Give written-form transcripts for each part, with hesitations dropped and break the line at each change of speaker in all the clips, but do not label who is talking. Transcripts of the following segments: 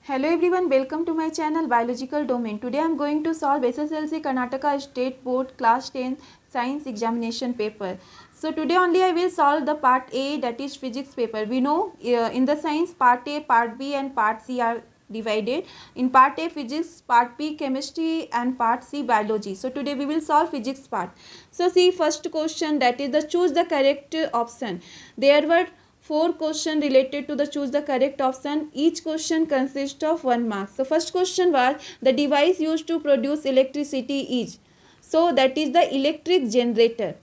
Hello everyone, welcome to my channel Biological Domain. Today I am going to solve SSLC Karnataka State Board Class 10 Science Examination paper. So today only I will solve the part A, that is physics paper. We know in the science part A, part B and part C are divided. In part A physics, part B chemistry and part C biology. So today we will solve physics part. So see first question, that is the choose the correct option. There were 4 questions related to the choose the correct option. Each question consists of 1 mark. So first question was the device used to produce electricity is. So that is the electric generator.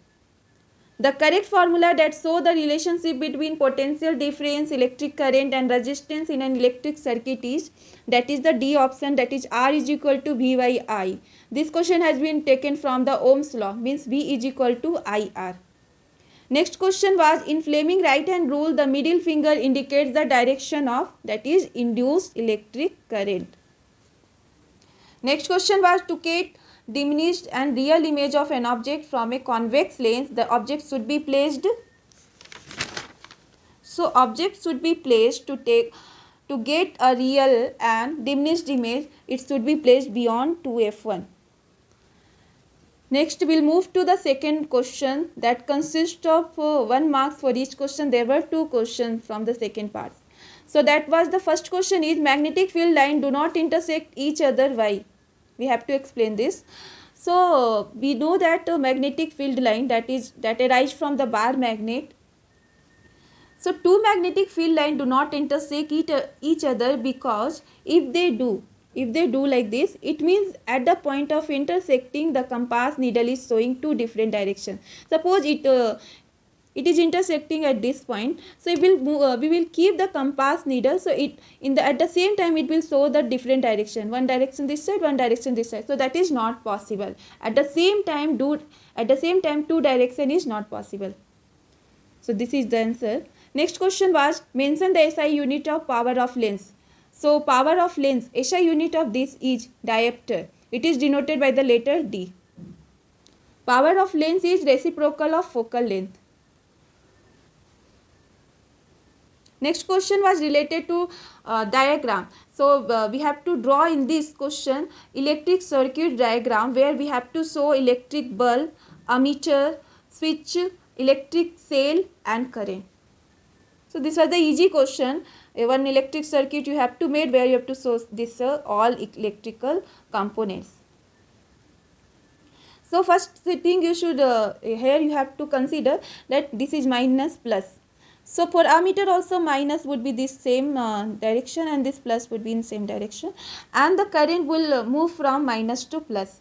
The correct formula that show the relationship between potential difference, electric current and resistance in an electric circuit is, that is the D option, that is R is equal to V by I. This question has been taken from the Ohm's law, means V is equal to IR. Next question was, in Fleming right hand rule, the middle finger indicates the direction of, that is induced electric current. Next question was, to get diminished and real image of an object from a convex lens, the object should be placed. So object should be placed to get a real and diminished image, it should be placed beyond 2f1. Next, we'll move to the second question that consists of 1 mark for each question. There were 2 questions from the second part. So that was the first question is, magnetic field line do not intersect each other. Why? We have to explain this. So we know that magnetic field line that arise from the bar magnet. So two magnetic field line do not intersect each other, because if they do like this, it means at the point of intersecting the compass needle is showing 2 different directions. Suppose it is intersecting at this point, so we will keep the compass needle, so at the same time it will show the different direction, one direction this side, one direction this side. So that is not possible. At the same time 2 direction is not possible. So this is the answer. Next question was, mention the SI unit of power of lens. So power of lens, SI unit of this is diopter. It is denoted by the letter D. Power of lens is reciprocal of focal length. Next question was related to diagram. So we have to draw in this question electric circuit diagram, where we have to show electric bulb, ammeter, switch, electric cell and current. So this was the easy question. One electric circuit you have to make, where you have to show this all electrical components. So first thing you should here you have to consider that this is minus plus. So for ammeter also minus would be this same direction, and this plus would be in same direction, and the current will move from minus to plus,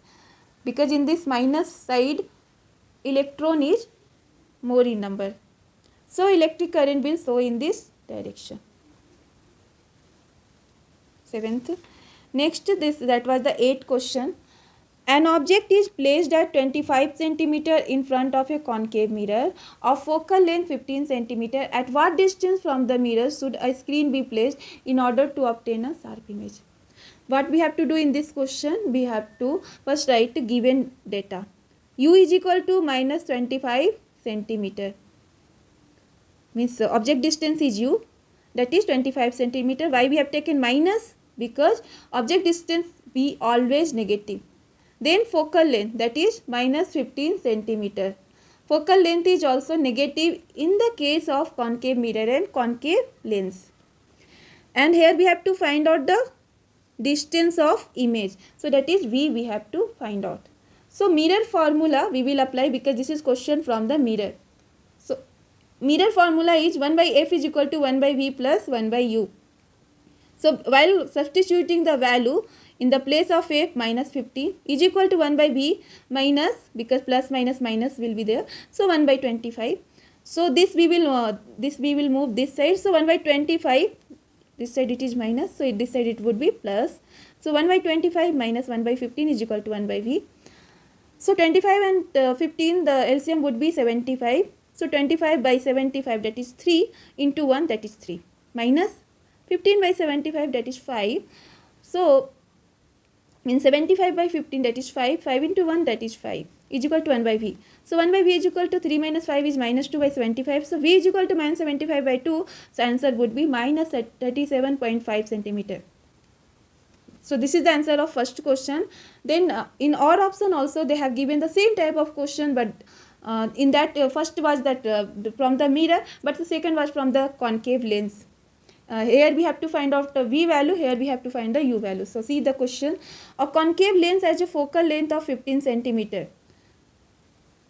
because in this minus side electron is more in number. So electric current will show in this direction. 7th. Next, that was the 8th question. An object is placed at 25 cm in front of a concave mirror of focal length 15 cm. At what distance from the mirror should a screen be placed in order to obtain a sharp image? What we have to do in this question? We have to first write given data. U is equal to minus 25 cm. Means object distance is U, that is 25 cm. Why we have taken minus? Because object distance be always negative. Then focal length, that is minus 15 cm. Focal length is also negative in the case of concave mirror and concave lens. And here we have to find out the distance of image. So that is V we have to find out. So mirror formula we will apply, because this is question from the mirror. So mirror formula is 1 by F is equal to 1 by V plus 1 by U. So while substituting the value in the place of F, minus 15 is equal to 1 by V minus, because plus minus minus will be there, so 1 by 25. So this we will move this side. So 1 by 25, this side it is minus, so this side it would be plus. So 1 by 25 minus 1 by 15 is equal to 1 by V. So 25 and 15, the LCM would be 75. So 25 by 75, that is 3, into 1, that is 3, minus 15 by 75, that is 5. So in 75 by 15, that is 5, 5 into 1, that is 5, is equal to 1 by V. So 1 by V is equal to 3 minus 5 is minus 2 by 75. So V is equal to minus 75 by 2. So answer would be minus 37.5 centimeter. So this is the answer of first question. Then in or option also they have given the same type of question, but in that first was that from the mirror, but the second was from the concave lens. Here we have to find out the V value, here we have to find the U value. So see the question. A concave lens has a focal length of 15 centimeter.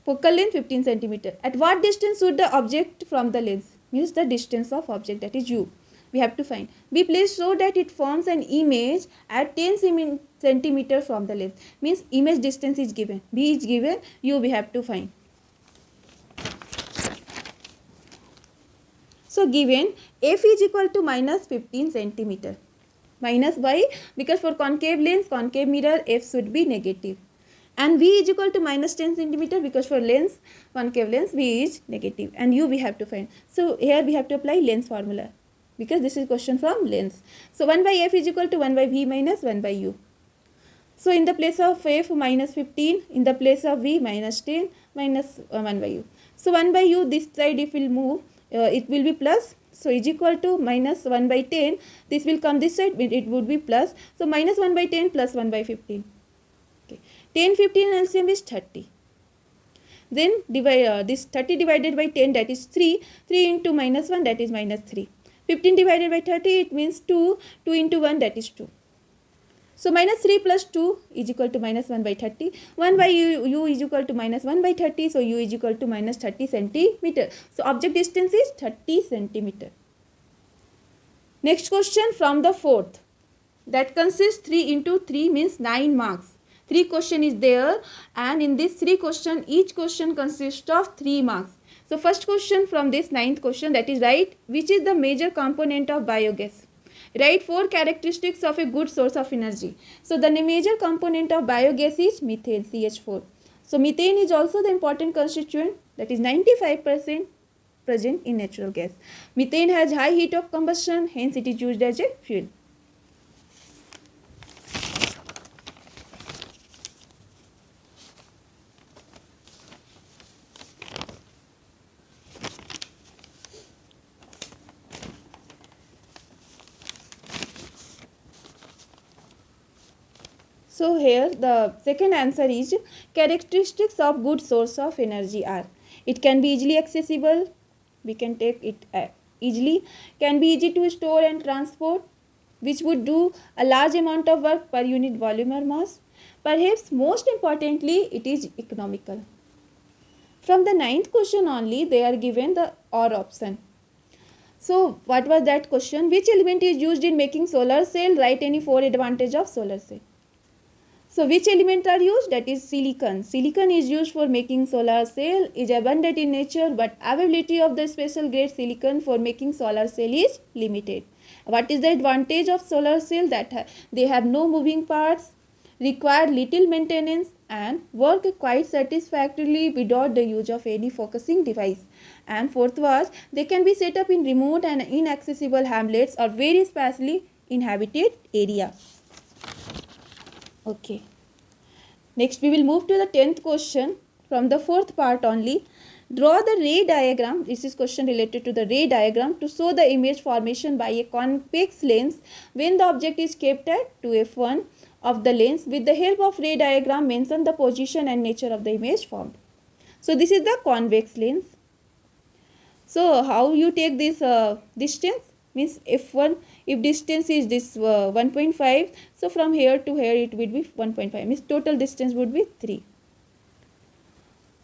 Focal length 15 centimeter. At what distance should the object from the lens? Means the distance of object, that is U. We have to find. Be placed so that it forms an image at 10 centimeter from the lens. Means image distance is given. B is given. U we have to find. So given F is equal to minus 15 centimeter. Minus why? Because for concave lens, concave mirror, F should be negative. And V is equal to minus 10 centimeter because for lens, concave lens, V is negative. And U we have to find. So here we have to apply lens formula, because this is question from lens. So 1 by F is equal to 1 by V minus 1 by U. So in the place of F minus 15, in the place of V minus 10 minus 1 by U. So 1 by U, this side if will move, it will be plus. So is equal to minus 1 by 10. This will come this side, it would be plus. So minus 1 by 10 plus 1 by 15. Okay. 10, 15 LCM is 30. Then divide this 30 divided by 10, that is 3. 3 into minus 1, that is minus 3. 15 divided by 30, it means 2. 2 into 1, that is 2. So minus 3 plus 2 is equal to minus 1 by 30. 1 by U is equal to minus 1 by 30. So U is equal to minus 30 centimeter. So object distance is 30 centimeter. Next question from the fourth. That consists 3 into 3 means 9 marks. 3 question is there, and in this 3 question, each question consists of 3 marks. So first question from this 9th question, that is write which is the major component of biogas. Write 4 characteristics of a good source of energy. So the major component of biogas is methane, CH4. So methane is also the important constituent, that is 95% present in natural gas. Methane has high heat of combustion, hence it is used as a fuel. So here the second answer is characteristics of good source of energy are: it can be easily accessible, we can take it easily, can be easy to store and transport, which would do a large amount of work per unit volume or mass. Perhaps most importantly, it is economical. From the 9th question only, they are given the OR option. So what was that question? Which element is used in making solar cell? Write any 4 advantage of solar cell. So which element are used? That is silicon. Silicon is used for making solar cell, is abundant in nature, but availability of the special grade silicon for making solar cell is limited. What is the advantage of solar cell? That they have no moving parts, require little maintenance, and work quite satisfactorily without the use of any focusing device. And fourth was, they can be set up in remote and inaccessible hamlets or very sparsely inhabited area. Okay. Next we will move to the 10th question from the 4th part only. Draw the ray diagram. This is question related to the ray diagram to show the image formation by a convex lens when the object is kept at 2f1 of the lens. With the help of ray diagram, mention the position and nature of the image formed. So this is the convex lens. So how you take this distance? Means f1, if distance is this 1.5, so from here to here it will be 1.5, means total distance would be 3.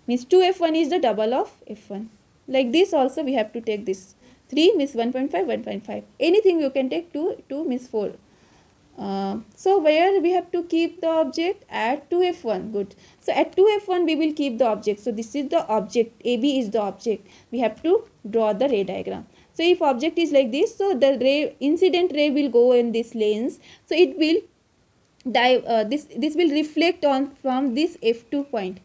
Means 2f1 is the double of f1. Like this also we have to take this 3 means 1.5, 1.5. Anything you can take 2 means 4. So where we have to keep the object? At 2f1. Good. So at 2f1 we will keep the object. So this is the object. AB is the object. We have to draw the ray diagram. So if object is like this, so the ray, incident ray will go in this lens. So it will this will reflect on from this f2 point.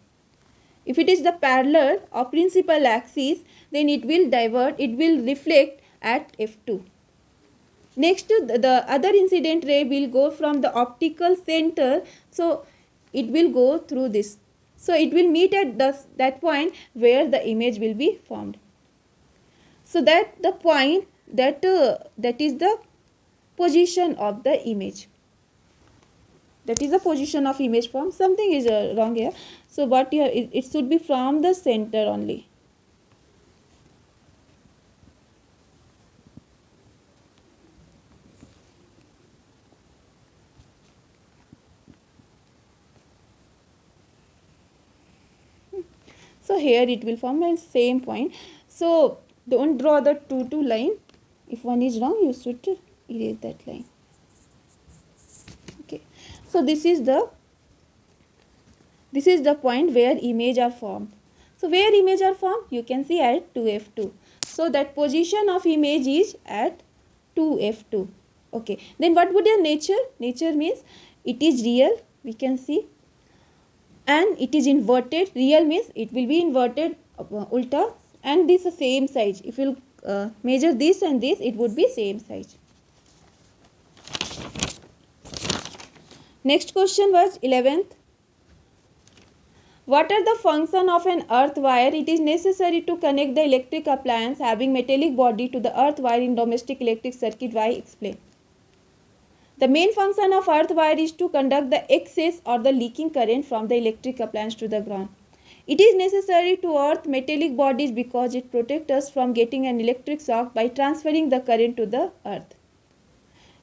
If it is the parallel of principal axis, then it will divert, it will reflect at f2. Next, the other incident ray will go from the optical center. So it will go through this. So it will meet at that point where the image will be formed. So that the point that is the position of the image. That is the position of image from. Something is wrong here. So what here, it should be from the center only. So here it will form the same point. So don't draw the two line. If one is wrong, you should erase that line. Okay. So this is the point where image are formed. So where image are formed? You can see at 2F2. So that position of image is at 2F2. Okay. Then what would your nature? Nature means it is real. We can see. And it is inverted. Real means it will be inverted ulta, and this is same size. If you measure this and this, it would be same size. Next question was 11th. What are the function of an earth wire? It is necessary to connect the electric appliance having metallic body to the earth wire in domestic electric circuit. Why? Explain. The main function of earth wire is to conduct the excess or the leaking current from the electric appliance to the ground. It is necessary to earth metallic bodies because it protects us from getting an electric shock by transferring the current to the earth.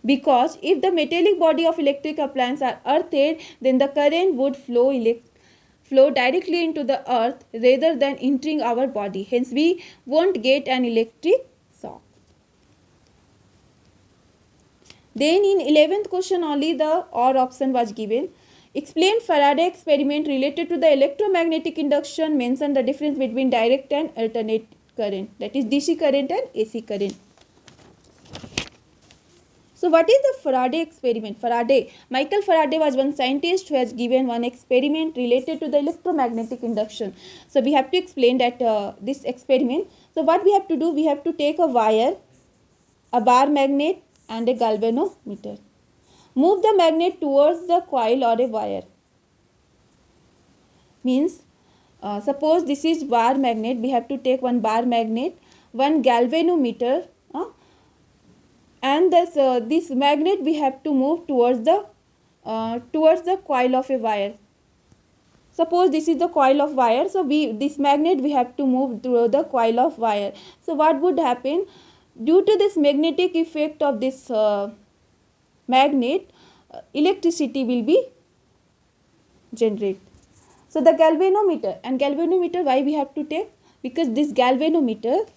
Because if the metallic body of electric appliance are earthed, then the current would flow directly into the earth rather than entering our body. Hence, we won't get an electric shock. Then in 11th question only the OR option was given. Explain Faraday experiment related to the electromagnetic induction. Mention the difference between direct and alternate current. That is DC current and AC current. So what is the Faraday experiment? Michael Faraday was one scientist who has given one experiment related to the electromagnetic induction. So we have to explain that this experiment. So what we have to do? We have to take a wire, a bar magnet and a galvanometer. Move the magnet towards the coil or a wire. Means suppose this is bar magnet, we have to take one bar magnet, one galvanometer, and this magnet we have to move towards the coil of a wire. Suppose this is the coil of wire, so this magnet we have to move through the coil of wire. So what would happen? Due to this magnetic effect of this magnet, electricity will be generated. So the galvanometer, why we have to take? Because this galvanometer,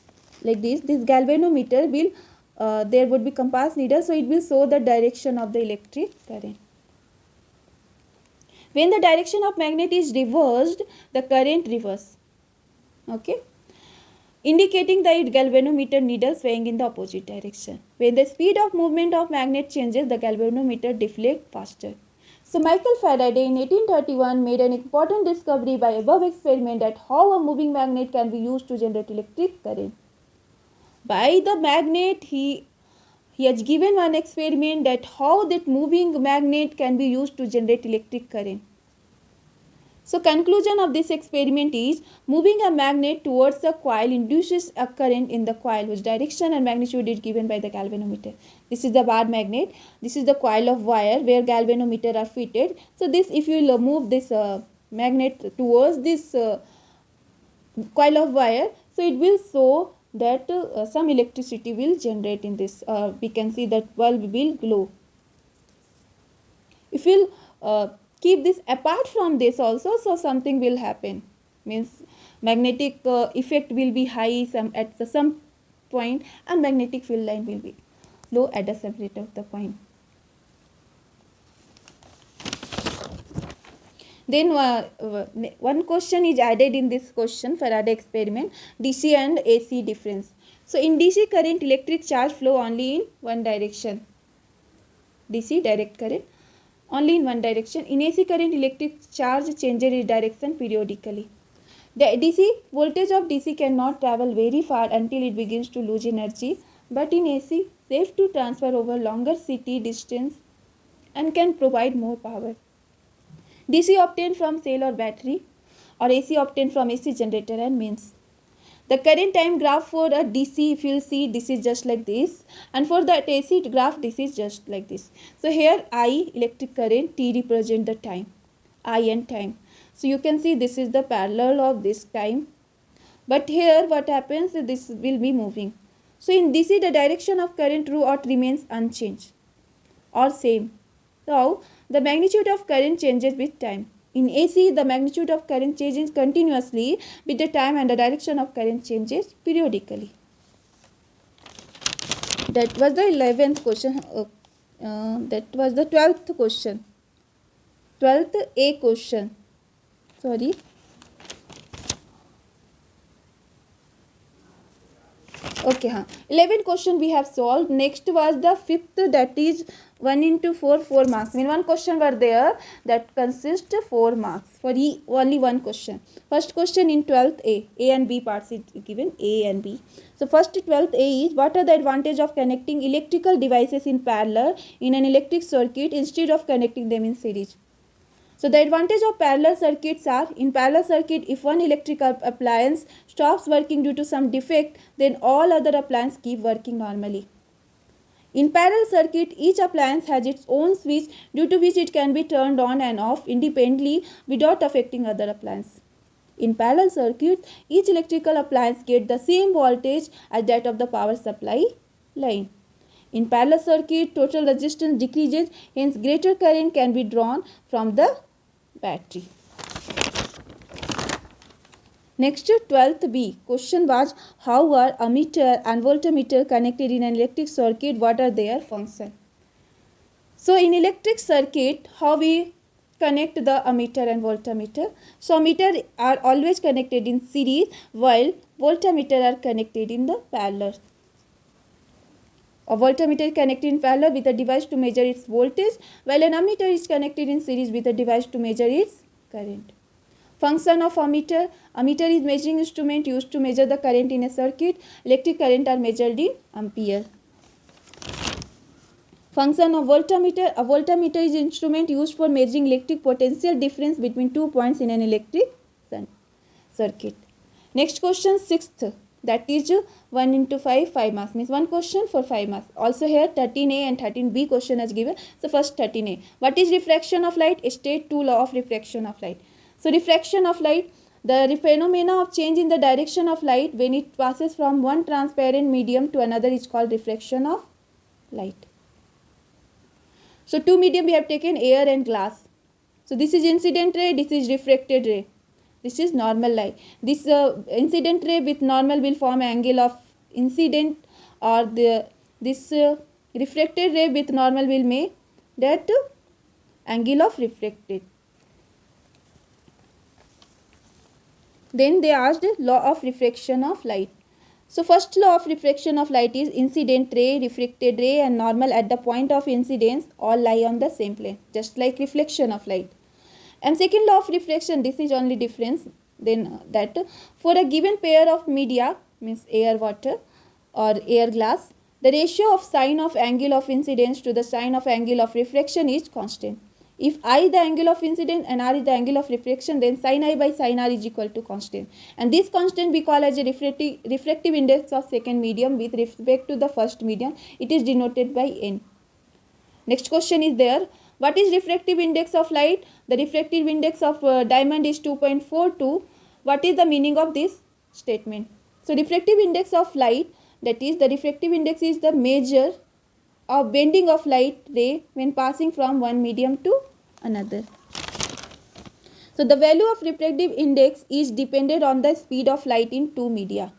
like this galvanometer will, there would be compass needle, so it will show the direction of the electric current. When the direction of magnet is reversed, the current reverse. Okay. Indicating the galvanometer needle swaying in the opposite direction. When the speed of movement of magnet changes, the galvanometer deflects faster. So Michael Faraday in 1831 made an important discovery by above experiment that how a moving magnet can be used to generate electric current. By the magnet, he has given one experiment that how that moving magnet can be used to generate electric current. So conclusion of this experiment is moving a magnet towards the coil induces a current in the coil whose direction and magnitude is given by the galvanometer. This is the bar magnet. This is the coil of wire where galvanometer are fitted. So this, if you will move this magnet towards this coil of wire, so it will show that some electricity will generate in this. We can see that bulb will glow. If you keep this apart from this also, so something will happen. Means magnetic effect will be high at some point and magnetic field line will be low at the separator of the point. Then one question is added in this question, Faraday experiment, DC and AC difference. So in DC current, electric charge flow only in one direction. DC, direct current, only in one direction. In AC current, electric charge changes its direction periodically. The DC voltage of DC cannot travel very far until it begins to lose energy, but in AC, safe to transfer over longer CT distance and can provide more power. DC obtained from cell or battery, or AC obtained from AC generator and mains. The current time graph for a DC, if you will see, this is just like this, and for that AC graph, this is just like this. So here I, electric current, T represent the time, I and time. So you can see this is the parallel of this time, but here what happens, this will be moving. So in DC, the direction of current throughout remains unchanged or same. Now the magnitude of current changes with time. In AC, the magnitude of current changes continuously with the time, and the direction of current changes periodically. That was the 11th question. That was the 12th question. 12th A question. Sorry. Okay, 11 question we have solved. Next was the 5th, that is 1 into 4, 4 marks. I mean, one question were there that consists 4 marks for only one question. First question in 12th A and B parts is given, A and B. So first 12th A is, what are the advantage of connecting electrical devices in parallel in an electric circuit instead of connecting them in series? So the advantage of parallel circuits are, in parallel circuit, if one electrical appliance stops working due to some defect, then all other appliances keep working normally. In parallel circuit, each appliance has its own switch due to which it can be turned on and off independently without affecting other appliances. In parallel circuit, each electrical appliance gets the same voltage as that of the power supply line. In parallel circuit, total resistance decreases, hence greater current can be drawn from the battery. Next, 12th B question was, how are ammeter and voltmeter connected in an electric circuit? What are their function? So in electric circuit, how we connect the ammeter and voltmeter? So ammeter are always connected in series, while voltmeter are connected in the parallel. A voltmeter is connected in parallel with a device to measure its voltage, while an ammeter is connected in series with a device to measure its current. Function of ammeter. Ammeter is measuring instrument used to measure the current in a circuit. Electric current are measured in ampere. Function of voltmeter. A voltmeter is instrument used for measuring electric potential difference between 2 points in an electric circuit. Next question, 6th. That is 1 into 5, 5 marks. Means one question for 5 marks. Also here 13A and 13B question is given. So first 13A. What is refraction of light? State 2 law of refraction of light. So refraction of light, the phenomena of change in the direction of light when it passes from one transparent medium to another is called refraction of light. So two medium we have taken, air and glass. So this is incident ray, this is refracted ray. This is normal light. This incident ray with normal will form angle of incident, or this refracted ray with normal will make that angle of refracted. Then they asked law of refraction of light. So first law of refraction of light is incident ray, refracted ray and normal at the point of incidence all lie on the same plane, just like reflection of light. And second law of refraction, this is only difference, then that for a given pair of media, means air, water or air, glass, the ratio of sine of angle of incidence to the sine of angle of refraction is constant. If I the angle of incidence and r is the angle of refraction, then sin I by sin r is equal to constant. And this constant we call as a refractive index of second medium with respect to the first medium. It is denoted by n. Next question is there. What is refractive index of light? The refractive index of diamond is 2.42. What is the meaning of this statement? So refractive index of light, that is the refractive index is the measure of bending of light ray when passing from one medium to another. So the value of refractive index is dependent on the speed of light in two media.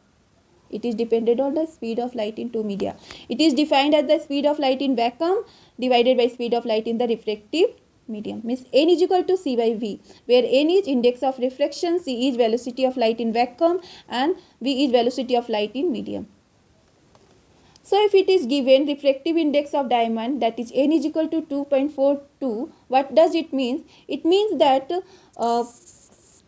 It is dependent on the speed of light in two media. It is defined as the speed of light in vacuum divided by speed of light in the refractive medium. Means n is equal to c by v, where n is index of refraction, c is velocity of light in vacuum and v is velocity of light in medium. So if it is given refractive index of diamond, that is n is equal to 2.42, what does it mean? It means that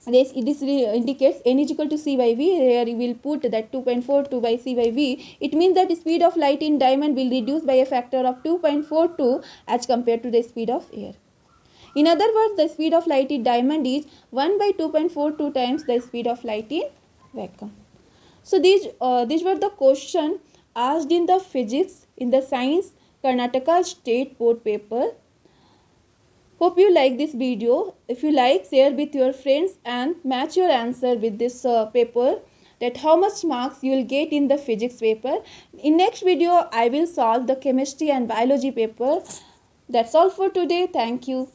this indicates n is equal to c by v. Here we will put that 2.42 by c by v. It means that the speed of light in diamond will reduce by a factor of 2.42 as compared to the speed of air. In other words, the speed of light in diamond is 1 by 2.42 times the speed of light in vacuum. So these were the question asked in the physics in the science Karnataka state board paper. Hope you like this video. If you like, share with your friends and match your answer with this paper, that how much marks you will get in the physics paper. In next video, I will solve the chemistry and biology paper. That's all for today. Thank you.